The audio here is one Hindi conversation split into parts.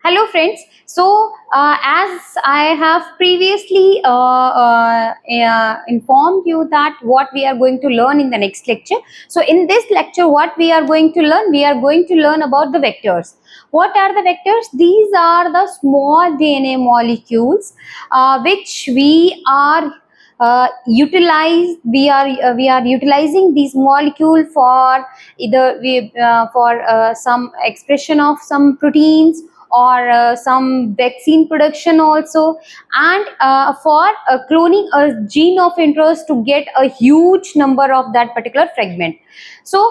Hello friends. As I have previously informed you that what we are going to learn in the next lecture. So in this lecture, what we are going to learn? We are going to learn about the vectors. What are the vectors? These are the small DNA molecules which we are we are utilizing these molecule for either for some expression of some proteins or some vaccine production also, and for cloning a gene of interest to get a huge number of that particular fragment. So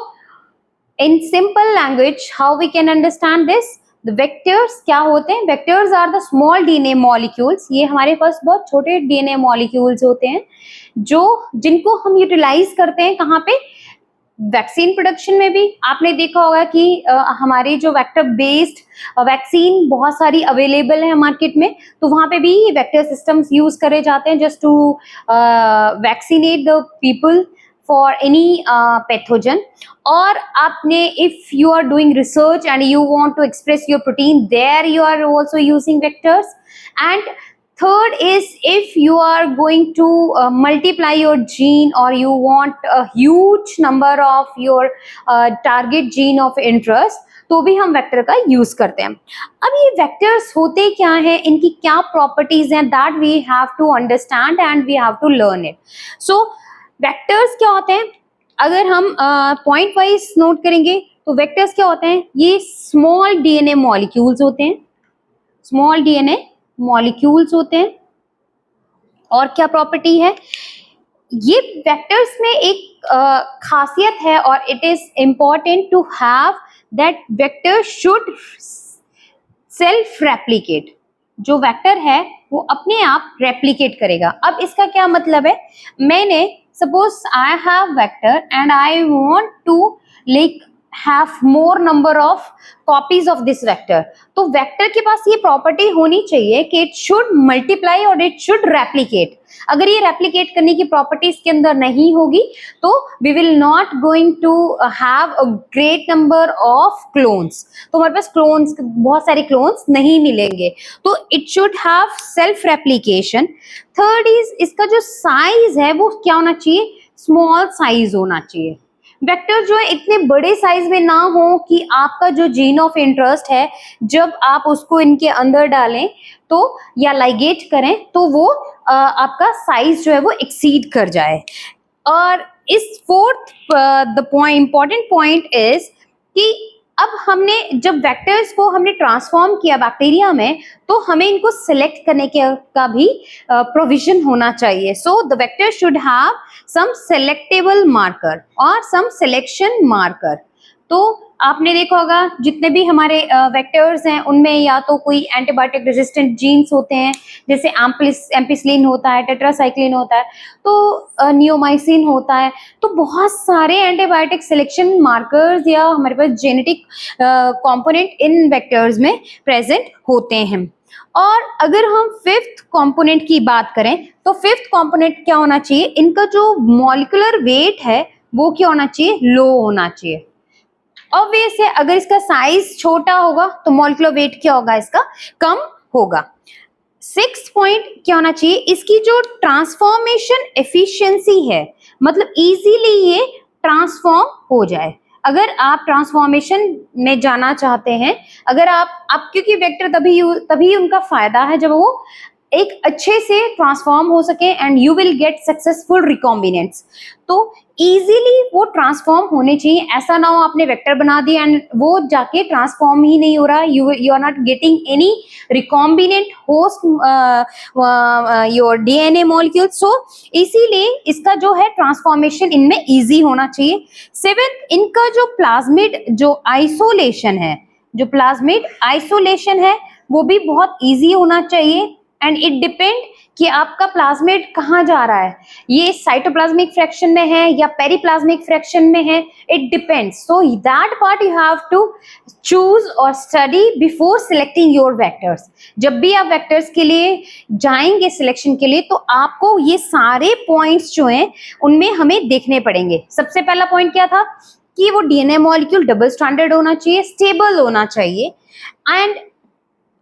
in simple language, how we can understand this? The vectors क्या होते हैं? Vectors are the small DNA molecules. ये हमारे पास बहुत छोटे DNA molecules होते हैं जो जिनको हम यूटिलाइज करते हैं कहाँ पे? वैक्सीन प्रोडक्शन में भी आपने देखा होगा कि हमारी जो वेक्टर बेस्ड वैक्सीन बहुत सारी अवेलेबल है मार्केट में, तो वहां पे भी वेक्टर सिस्टम्स यूज करे जाते हैं just to vaccinate the people for any pathogen. और आपने if you are doing research and you want to express your protein, there you are also using vectors. And third is if you are going to multiply your gene or you want a huge number of your target gene of interest, तो भी हम वेक्टर का यूज करते हैं. अब ये वेक्टर्स होते क्या हैं, इनकी क्या प्रॉपर्टीज हैं, that we have to understand and we have to learn it. So vectors क्या होते हैं? अगर हम पॉइंट वाइज नोट करेंगे तो वेक्टर्स क्या होते हैं? ये स्मॉल डीएनए मॉलिक्यूल्स होते हैं. स्मॉल डीएनए मॉलिक्यूल्स होते हैं. और क्या प्रॉपर्टी है? ये वेक्टर्स में एक खासियत है और it is important to have that vector should self replicate. जो वेक्टर है वो अपने आप रेप्लिकेट करेगा. अब इसका क्या मतलब है? मैंने suppose I have vector and I want to like have more number of copies of this vector. तो वेक्टर के पास ये प्रॉपर्टी होनी चाहिए कि it should multiply और it should replicate. अगर ये रेप्लिकेट करने की प्रॉपर्टी इसके अंदर नहीं होगी तो we will not going to have a great number of clones. तो हमारे पास क्लोन्स, बहुत सारे क्लोन्स नहीं मिलेंगे. तो it should have self replication. Third is इसका जो साइज है वो क्या होना चाहिए? स्मॉल साइज होना चाहिए. वेक्टर जो है इतने बड़े साइज में ना हो कि आपका जो जीन ऑफ इंटरेस्ट है जब आप उसको इनके अंदर डालें तो या लाइगेट करें तो वो आपका साइज जो है वो एक्सीड कर जाए. और इस fourth the point important point is कि अब हमने जब वेक्टर्स को हमने ट्रांसफॉर्म किया बैक्टीरिया में तो हमें इनको सिलेक्ट करने का भी प्रोविजन होना चाहिए. So the vector should have some selectable marker और सम सिलेक्शन मार्कर. तो आपने देखा होगा जितने भी हमारे वेक्टर्स हैं उनमें या तो कोई एंटीबायोटिक रेजिस्टेंट जीन्स होते हैं जैसे एम्पिसिलिन होता है, टेट्रासाइक्लिन होता है, तो नियोमाइसिन होता है. तो बहुत सारे एंटीबायोटिक सिलेक्शन मार्कर्स या हमारे पास जेनेटिक कंपोनेंट इन वेक्टर्स में प्रेजेंट होते हैं. और अगर हम फिफ्थ कंपोनेंट की बात करें तो फिफ्थ कंपोनेंट क्या होना चाहिए? इनका जो मॉलिक्यूलर वेट है वो क्या होना चाहिए? लो होना चाहिए. ऑब्वियस है अगर इसका साइज छोटा होगा तो मॉलिक्यूलर वेट क्या होगा? इसका कम होगा. सिक्स पॉइंट क्या होना चाहिए? इसकी जो ट्रांसफॉर्मेशन एफिशिएंसी है, मतलब इजीली ये ट्रांसफॉर्म हो जाए. अगर आप ट्रांसफॉर्मेशन में जाना चाहते हैं, अगर आप क्योंकि वेक्टर तभी उनका फायदा है जब वो एक अच्छे से ट्रांसफॉर्म हो सके and you will get successful recombinants. तो इजीली वो ट्रांसफॉर्म होने चाहिए. ऐसा ना हो आपने वेक्टर बना दिया एंड वो जाके ट्रांसफॉर्म ही नहीं हो रहा, you are not getting any recombinant host your DNA molecule. So इसीलिए इसका जो है ट्रांसफॉर्मेशन इनमें इजी होना चाहिए. सेवेंथ, इनका जो प्लाज्मिड जो आइसोलेशन है वो भी बहुत इजी होना चाहिए. एंड इट डिपेंड कि आपका प्लाज्मिड कहाँ जा रहा है, ये साइटोप्लाज्मिक फ्रैक्शन में है या पेरिप्लाज्मिक फ्रैक्शन में है, it depends. So that part you have to choose और study before selecting your vectors. जब भी आप वेक्टर्स के लिए जाएंगे सिलेक्शन के लिए तो आपको ये सारे पॉइंट्स जो हैं उनमें हमें देखने पड़ेंगे. सबसे पहला पॉइंट क्या था कि वो डीएनए मॉलिक्यूल डबल स्ट्रैंडेड होना चाहिए, स्टेबल होना चाहिए. एंड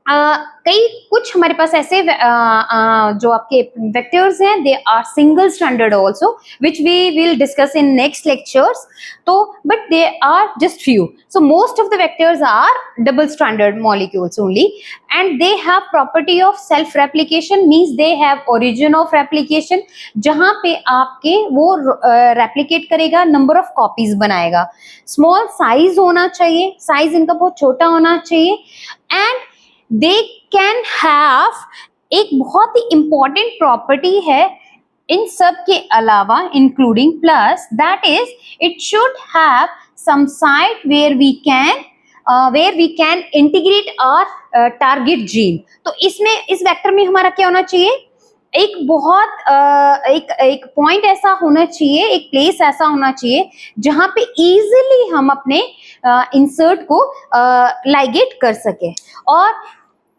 कई कुछ हमारे पास ऐसे जो आपके वेक्टर्स हैं, they are single standard also, which we will discuss in next lectures. तो but they are just few. So most of the vectors are double stranded molecules only, and they have property of self replication, means they have origin of replication, जहां पे आपके वो replicate करेगा, number of copies बनाएगा. Small size होना चाहिए, size इनका बहुत छोटा होना चाहिए, and दे कैन हैव एक बहुत ही इंपॉर्टेंट प्रॉपर्टी है इन सब के अलावा, including plus, that is it should have some site where we can integrate our target gene. तो इसमें इस वेक्टर में हमारा क्या होना चाहिए, एक बहुत एक पॉइंट ऐसा होना चाहिए, एक प्लेस ऐसा होना चाहिए जहां पे इजीली हम अपने इंसर्ट को लाइगेट कर सके. और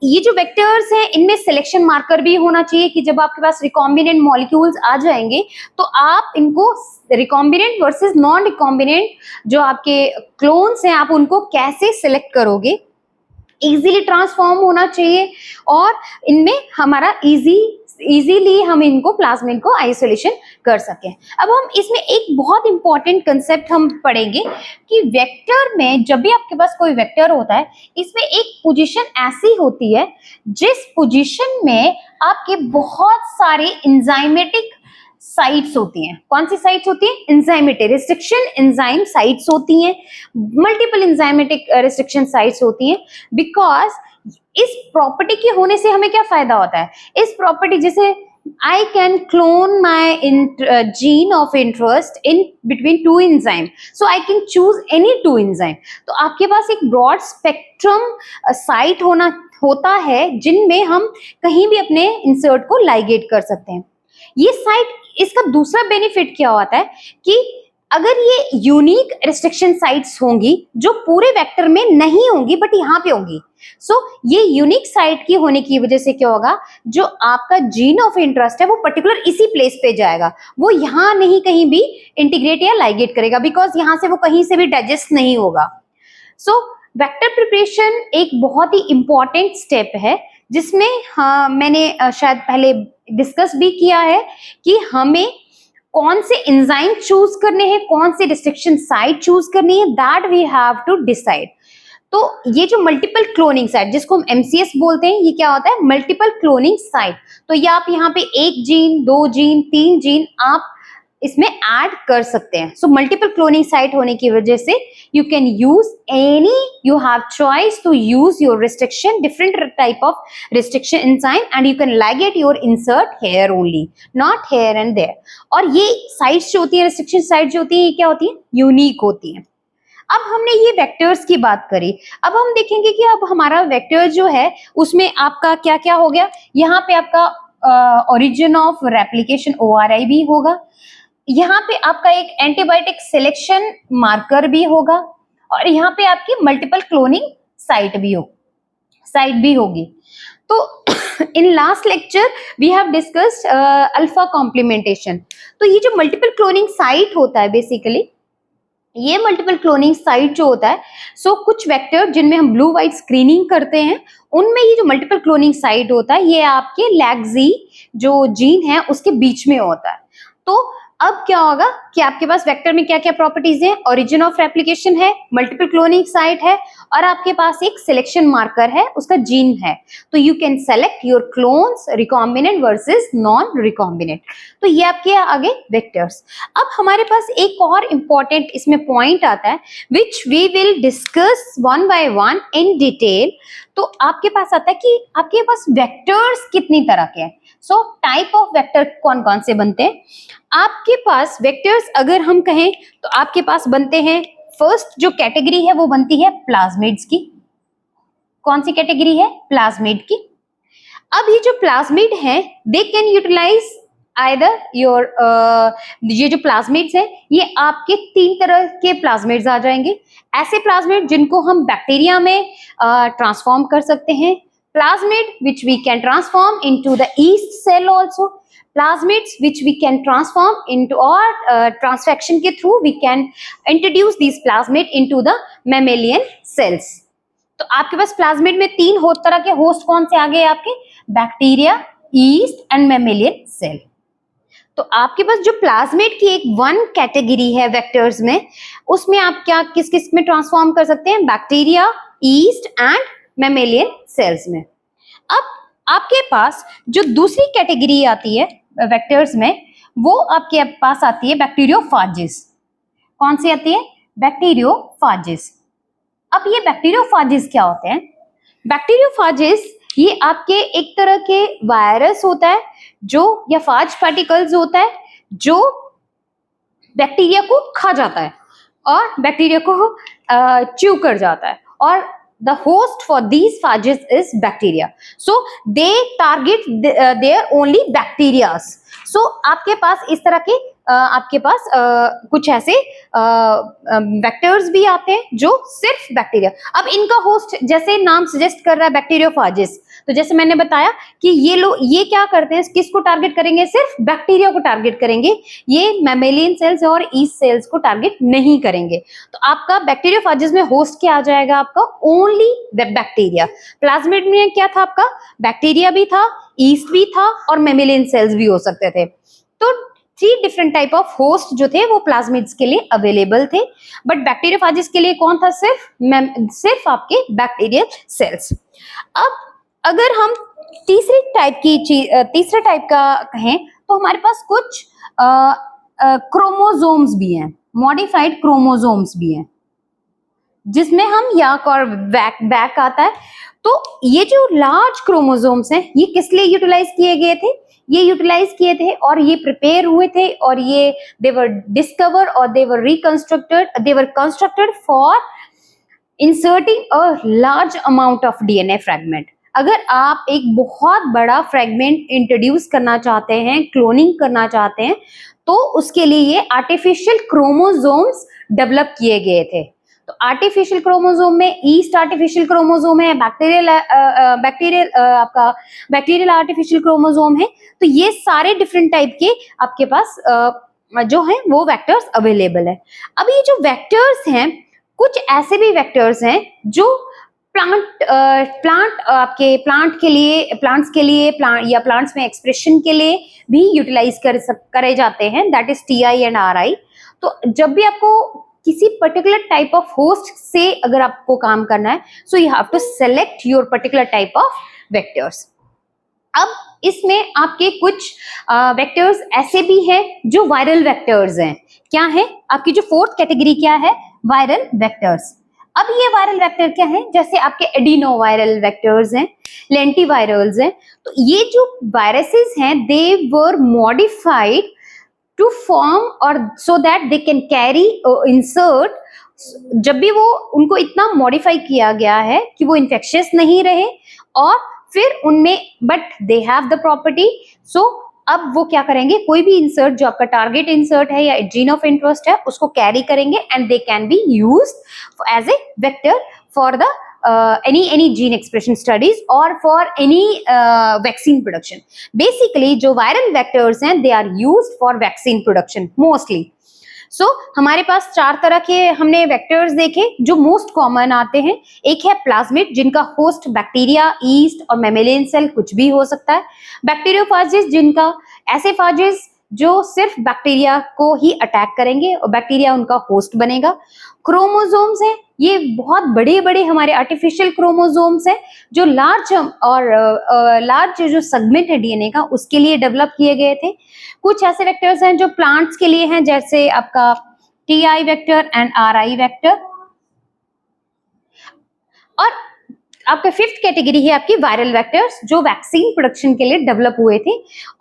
ये जो वेक्टर्स हैं इनमें सिलेक्शन मार्कर भी होना चाहिए कि जब आपके पास रिकॉम्बिनेंट मॉलिक्यूल्स आ जाएंगे तो आप इनको रिकॉम्बिनेंट वर्सेस नॉन रिकॉम्बिनेंट जो आपके क्लोन्स हैं आप उनको कैसे सिलेक्ट करोगे. इजीली ट्रांसफॉर्म होना चाहिए और इनमें हमारा इजीली हम इनको प्लाज्मिड को आइसोलेशन कर सकें. अब हम इसमें एक बहुत इंपॉर्टेंट कंसेप्ट हम पढ़ेंगे कि वेक्टर में जब भी आपके पास कोई वेक्टर होता है इसमें एक पोजीशन ऐसी होती है जिस पोजीशन में आपके बहुत सारे एंजाइमेटिक साइट्स होती हैं. कौन सी साइट्स होती हैं, एंजाइमेटिक रिस्ट्रिक्शन एंजाइम साइट्स होती हैं, मल्टीपल एंजाइमेटिक रिस्ट्रिक्शन साइट्स होती हैं. बिकॉज इस प्रॉपर्टी के होने से हमें क्या फायदा होता है, इस प्रॉपर्टी जैसे I can clone my gene of interest in between two enzyme, so I can choose any two enzyme. तो आपके पास एक broad spectrum साइट होता है जिनमें हम कहीं भी अपने इंसर्ट को लाइगेट कर सकते हैं. ये साइट, इसका दूसरा बेनिफिट क्या होता है कि अगर ये यूनिक रिस्ट्रिक्शन साइट्स होंगी जो पूरे वेक्टर में नहीं होंगी बट यहाँ पे होंगी, सो ये यूनिक साइट की होने की वजह से क्या होगा, जो आपका जीन ऑफ इंटरेस्ट है वो पर्टिकुलर इसी प्लेस पे जाएगा, वो यहाँ नहीं कहीं भी इंटीग्रेट या लाइगेट करेगा, बिकॉज यहाँ से वो कहीं से भी डाइजेस्ट नहीं होगा. सो वेक्टर प्रिपरेशन एक बहुत ही इंपॉर्टेंट स्टेप है जिसमें मैंने शायद पहले डिस्कस भी किया है कि हमें कौन से एंजाइम चूज करने हैं, कौन से रिस्ट्रिक्शन साइट चूज करनी है, that we have to decide. तो ये जो मल्टीपल क्लोनिंग साइट जिसको हम MCS बोलते हैं, ये क्या होता है, मल्टीपल क्लोनिंग साइट. तो ये आप यहाँ पे 1 जीन 2 जीन 3 जीन आप इसमें ऐड कर सकते हैं. सो मल्टीपल क्लोनिंग साइट होने की वजह से you can use any, you have choice to use your restriction, different type of restriction enzyme, and you can ligate your insert here only, not here and there. और ये साइट्स जो होती है, रिस्ट्रिक्शन साइट जो होती है, ये क्या होती है, यूनिक होती है. अब हमने ये वेक्टर्स की बात करी, अब हम देखेंगे कि अब हमारा वेक्टर जो है उसमें आपका क्या क्या हो गया. यहाँ पे आपका ओरिजिन ऑफ रेप्लिकेशन ORI भी होगा, यहाँ पे आपका एक एंटीबायोटिक सिलेक्शन मार्कर भी होगा, और यहाँ पे आपकी मल्टीपल क्लोनिंग साइट भी होगी. तो in last lecture we have discussed alpha complementation. तो ये जो मल्टीपल क्लोनिंग साइट होता है, बेसिकली ये मल्टीपल क्लोनिंग साइट जो होता है, सो कुछ वेक्टर जिनमें हम ब्लू व्हाइट स्क्रीनिंग करते हैं उनमें ये जो मल्टीपल क्लोनिंग साइट होता है ये आपके लैक्जी जो जीन है उसके बीच में होता है. तो अब क्या होगा कि आपके पास वेक्टर में क्या क्या प्रॉपर्टीज हैं, ओरिजिन ऑफ रेप्लिकेशन है, मल्टीपल क्लोनिंग साइट है, और आपके पास एक सिलेक्शन मार्कर है, उसका जीन है. तो you can select your clones, recombinant versus non recombinant. तो ये आपके आगे वेक्टर्स. अब हमारे पास एक और इंपॉर्टेंट इसमें पॉइंट आता है which we will discuss one by one in detail. तो आपके पास आता है कि आपके पास वेक्टर्स कितनी तरह के हैं. सो टाइप ऑफ वेक्टर कौन कौन से बनते हैं आपके पास. वेक्टर्स अगर हम कहें तो आपके पास बनते हैं, फर्स्ट जो कैटेगरी है वो बनती है प्लाज्मिड्स की. कौन सी कैटेगरी है, प्लाज्मिड की. अब ये जो प्लाज्मिड है they can utilize either your ये जो प्लाज्मिड्स है ये आपके 3 तरह के प्लाज्मिड्स आ जाएंगे. ऐसे प्लाज्मिड जिनको हम बैक्टीरिया में ट्रांसफॉर्म कर सकते हैं, plasmid which we can transform into the yeast cell also, plasmids which we can transform into, or transfection के through we can introduce these plasmid into the mammalian cells. तो आपके पास प्लाज्मिड में 3 तरह के होस्ट कौन से आ गए आपके? Bacteria, yeast and mammalian cell. तो आपके पास जो प्लाज्मिड की एक वन कैटेगरी है वेक्टर्स में, उसमें आप क्या किस किस में ट्रांसफॉर्म कर सकते हैं? Bacteria, yeast and mammalian cells में। अब आपके पास जो दूसरी कैटेगरी आती है वेक्टर्स में, वो आपके पास आती है बैक्टीरियोफाजिस। कौन सी आती है? बैक्टीरियोफाजिस। अब ये बैक्टीरियोफाजिस क्या होते हैं? बैक्टीरियोफाजिस ये आपके एक तरह के वायरस होता है जो, या फाज पार्टिकल्स होता है जो बैक्टीरिया को खा जाता है और बैक्टीरिया को च्यू कर जाता है, और the host for these phages is bacteria, so they target their only bacteria. So आपके पास इस तरह के आपके पास कुछ ऐसे वेक्टर्स भी आते हैं जो सिर्फ बैक्टीरिया, अब इनका होस्ट जैसे नाम सजेस्ट कर रहा है बैक्टीरियोफाजिस, तो जैसे मैंने बताया कि ये क्या करते हैं, किसको टारगेट करेंगे? सिर्फ बैक्टीरिया को टारगेट करेंगे, ये मैमेलियन सेल्स और ईस्ट सेल्स को टारगेट नहीं करेंगे। तो आपका बैक्टीरियोफाजिस में होस्ट क्या आ जाएगा? आपका ओनली बैक्टीरिया। प्लाज्मिड में क्या था आपका? बैक्टीरिया भी था, ईस्ट भी था और मैमेलियन सेल्स भी हो सकते थे। तो 3 डिफरेंट टाइप ऑफ होस्ट जो थे वो प्लाज्मिड्स के लिए अवेलेबल थे, बट बैक्टीरियोफाजिस के लिए कौन था? सिर्फ आपके बैक्टीरियल सेल्स। अब अगर हम तीसरे टाइप का कहें तो हमारे पास कुछ क्रोमोसोम्स भी हैं, मॉडिफाइड क्रोमोसोम्स भी हैं, जिसमें हम याक और बैक आता है। तो ये जो लार्ज क्रोमोसोम्स हैं, ये किस लिए यूटिलाइज किए गए थे? ये यूटिलाइज किए थे और ये प्रिपेयर हुए थे, और ये दे वर डिस्कवर और they were constructed for inserting a large amount of DNA fragment. अगर आप एक बहुत बड़ा फ्रैगमेंट इंट्रोड्यूस करना चाहते हैं, क्लोनिंग करना चाहते हैं, तो उसके लिए ये आर्टिफिशियल क्रोमोसोम्स डेवलप किए गए थे। तो आर्टिफिशियल क्रोमोसोम में ईस्ट आर्टिफिशियल क्रोमोसोम है, बैक्टीरियल आर्टिफिशियल क्रोमोसोम है। तो ये सारे डिफरेंट टाइप के आपके पास जो है वो वेक्टर्स अवेलेबल है। अब ये जो वेक्टर्स हैं, कुछ ऐसे भी वेक्टर्स हैं जो प्लांट्स के लिए या प्लांट्स में एक्सप्रेशन के लिए भी यूटिलाइज करे जाते हैं, that is TI and RI. तो जब भी आपको किसी पर्टिकुलर टाइप ऑफ होस्ट से अगर आपको काम करना है, so you have to select your particular type of vectors. अब इसमें आपके कुछ वेक्टर्स ऐसे भी हैं जो वायरल वेक्टर्स हैं। क्या है आपकी जो 4th कैटेगरी? क्या है? Viral vectors. अब ये वायरल वेक्टर क्या है? जैसे आपके एडिनो वायरल वेक्टर्स हैं, लेंटिवायरल्स हैं। तो ये जो वायरसेस हैं, दे वर मॉडिफाइड टू फॉर्म और so that they can carry insert. जब भी वो उनको इतना मॉडिफाई किया गया है कि वो इन्फेक्शियस नहीं रहे, और फिर उनमें but they have the property, so अब वो क्या करेंगे? कोई भी इंसर्ट जो आपका टारगेट इंसर्ट है या जीन ऑफ इंटरेस्ट है, उसको कैरी करेंगे and they can be used as a vector for the any gene expression studies or for any vaccine production. Basically जो viral vectors हैं, they are used for vaccine production mostly. So हमारे पास 4 तरह के हमने वेक्टर्स देखे जो मोस्ट कॉमन आते हैं। एक है प्लाज्मिड, जिनका होस्ट बैक्टीरिया, ईस्ट और मैमेलियन सेल कुछ भी हो सकता है। बैक्टीरियोफाजिस, जिनका ऐसे फाजिस जो सिर्फ बैक्टीरिया को ही अटैक करेंगे और बैक्टीरिया उनका होस्ट बनेगा। क्रोमोसोम्स है, ये बहुत बड़े बड़े हमारे आर्टिफिशियल क्रोमोसोम्स है जो लार्ज जो सेगमेंट है डीएनए का, उसके लिए डेवलप किए गए थे। कुछ ऐसे वेक्टर्स हैं जो प्लांट्स के लिए हैं, जैसे आपका TI vector and RI vector. और आपका 5th कैटेगरी है आपकी वायरल वेक्टर्स, जो वैक्सीन प्रोडक्शन के लिए डेवलप हुए थे।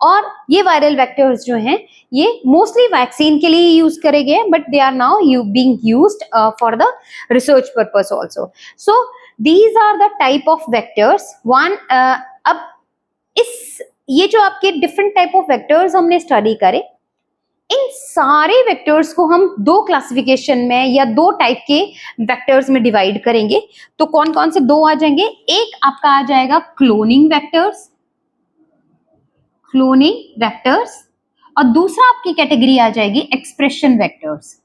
और ये वायरल वेक्टर्स जो हैं, ये मोस्टली वैक्सीन के लिए यूज करे गए, but they are now being used for the research purpose also. So these are the type of vectors. अब ये जो आपके डिफरेंट टाइप ऑफ वेक्टर्स हमने स्टडी करे, इन सारे वेक्टर्स को हम 2 क्लासिफिकेशन में या 2 टाइप के वेक्टर्स में डिवाइड करेंगे। तो कौन कौन से 2 आ जाएंगे? एक आपका आ जाएगा क्लोनिंग वेक्टर्स, और दूसरा आपकी कैटेगरी आ जाएगी एक्सप्रेशन वेक्टर्स।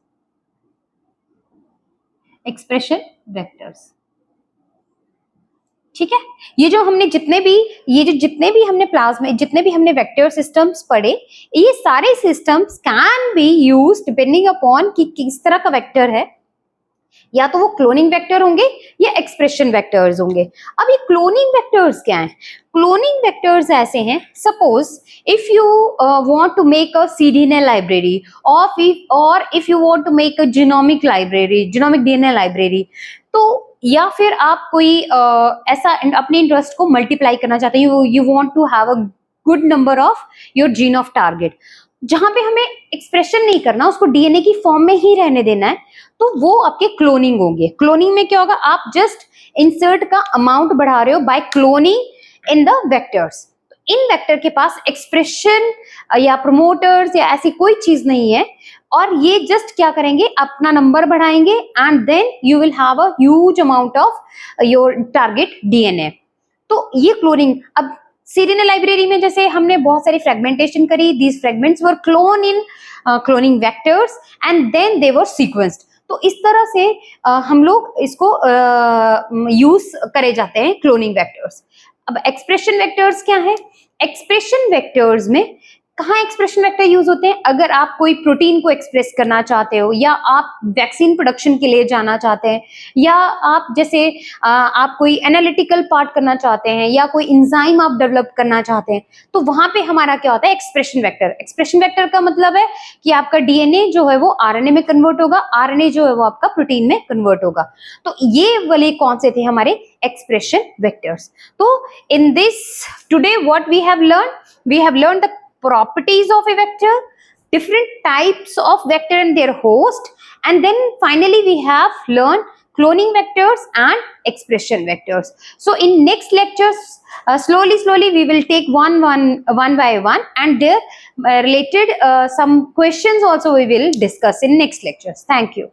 ठीक है। ये जो जितने भी हमने प्लाज्मा, जितने भी हमने वेक्टर सिस्टम्स पढ़े, ये सारे systems can be use depending upon कि किस तरह का वेक्टर है, या तो वो क्लोनिंग वेक्टर होंगे या एक्सप्रेशन वेक्टर्स होंगे। अब ये क्लोनिंग वेक्टर्स क्या हैं? क्लोनिंग वेक्टर्स ऐसे हैं, suppose if you want to make a cDNA library, और if you want to make a genomic library, genomic DNA library, तो या फिर आप कोई ऐसा अपने इंटरेस्ट को मल्टीप्लाई करना चाहते हैं, you want to have a good number of your gene of target, जहां पे हमें एक्सप्रेशन नहीं करना, उसको डीएनए की फॉर्म में ही रहने देना है, तो वो आपके क्लोनिंग होंगे। क्लोनिंग में क्या होगा, आप जस्ट इंसर्ट का अमाउंट बढ़ा रहे हो by cloning in the vectors. इन वेक्टर के पास एक्सप्रेशन या प्रोमोटर्स या ऐसी कोई चीज नहीं है, और ये जस्ट क्या करेंगे, अपना नंबर बढ़ाएंगे and then you will have a huge amount of your target DNA. तो ये क्लोनिंग। अब सीडीएनए लाइब्रेरी में जैसे हमने बहुत सारी फ्रेगमेंटेशन करी, these fragments were clone in cloning vectors and then they were sequenced. तो इस तरह से हम लोग इसको यूज करे जाते हैं क्लोनिंग वेक्टर्स। अब एक्सप्रेशन वेक्टर्स क्या है? एक्सप्रेशन वेक्टर्स में कहाँ एक्सप्रेशन वेक्टर यूज होते हैं? अगर आप कोई प्रोटीन को एक्सप्रेस करना चाहते हो, या आप वैक्सीन प्रोडक्शन के लिए जाना चाहते हैं, या आप जैसे आप कोई एनालिटिकल पार्ट करना चाहते हैं, या कोई इंजाइम आप डेवलप करना चाहते हैं, तो वहां पे हमारा क्या होता है, एक्सप्रेशन वेक्टर। एक्सप्रेशन वेक्टर का मतलब है कि आपका डीएनए जो है वो आरएनए में कन्वर्ट होगा, आरएनए जो है वो आपका प्रोटीन में कन्वर्ट होगा। तो ये वाले कौन से थे हमारे एक्सप्रेशन वेक्टर्स। तो in this today what we have learn the properties of a vector, different types of vector and their host, and then finally we have learned cloning vectors and expression vectors. So in next lectures, slowly we will take one by one, and their related some questions also we will discuss in next lectures. Thank you.